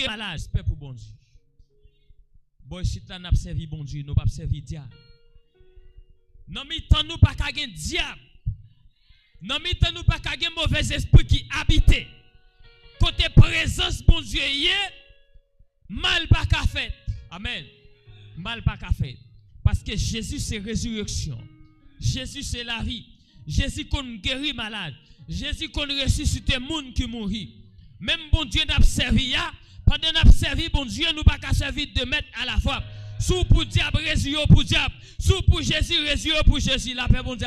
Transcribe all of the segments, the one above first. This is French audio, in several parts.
malade, respect pour bon Dieu. Boy, si tu n'as servi bon Dieu, nous pas servi diable. Non, mais nous pas qu'à gagner diable. Non, mais nous pas qu'à gagner mauvais esprit qui habite. Côté présence bon Dieu, mal pas qu'à faire. Amen. Mal pas qu'à faire. Parce que Jésus c'est résurrection. Jésus c'est la vie. Jésus qu'on guérit malade. Jésus qu'on ressuscite monde qui mourit. Même bon Dieu n'a servi pendant n'a servi bon Dieu nous pas qu'à servir de mettre à la fois. Sous pour diable résurrection pour diable. Sous pour Jésus résurrection pour Jésus la paix bon Dieu.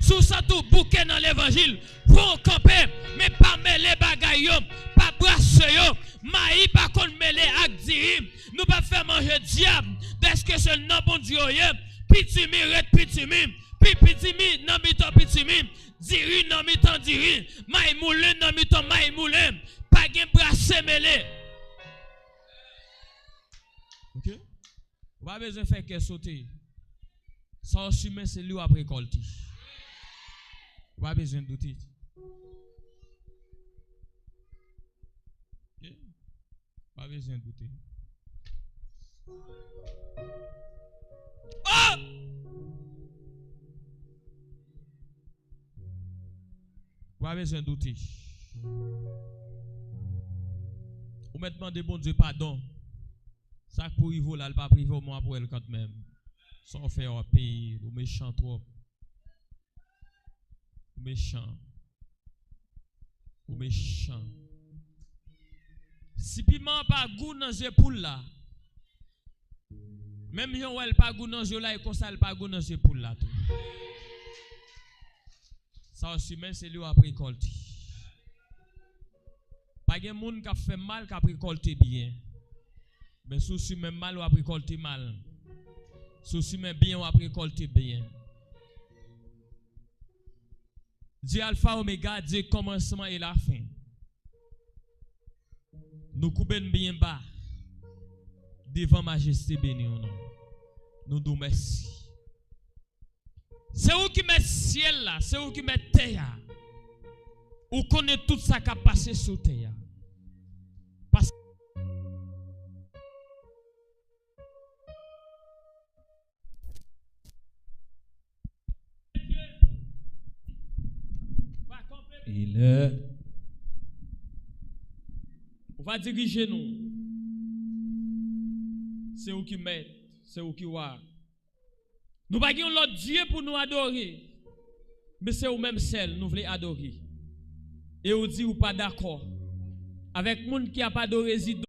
Sous ça tout bouquet dans l'évangile. Vont camper mais pas mêler bagaille pas brasser yo. Maï pas qu'on mêler ak dirim. Nous pas faire manger diable. Est-ce que c'est non bon Dieu pitimi ret pitimi. Pitimi non miton pitimi. Diri non miton diri. Maï moulin non miton maï moulin. Pas gen brasser mêler. OK? Pas besoin de faire que sauter. Sans assumer, c'est lui à récolter. Pas besoin de douter. Okay? Pas besoin de douter. Oh! Pas besoin de douter. Ou maintenant de bon Dieu pardon. Ça pour y voler, pas priver moi pour elle quand même. Sans faire un pays, ou méchant trop. Ou méchant. Ou méchant. Si piment pas goût dans les épaules là. Même yon elle pas goût dans les là et comme ça elle pas goût dans les épaules là. Ça aussi même c'est lui à récolter. Pas de monde qui a fait mal qui a récolté bien. Mais souci même mal ou a récolté mal. Souci même bien ou a récolté bien. Dieu Alpha Omega, Dieu commencement et la fin. Nous coupons bien bas devant majesté bénie ou non. Nous nous merci. C'est où qui met ciel là, c'est où qui met terre. Ou connaît tout ça qui a passé sur terre. Parce que il est. On va diriger nous. C'est où qui met, c'est où qui voit. Nous pas l'autre Dieu pour nous adorer. Mais c'est au même celle nous voulons adorer. Et on dit ou pas d'accord avec monde qui a pas adoré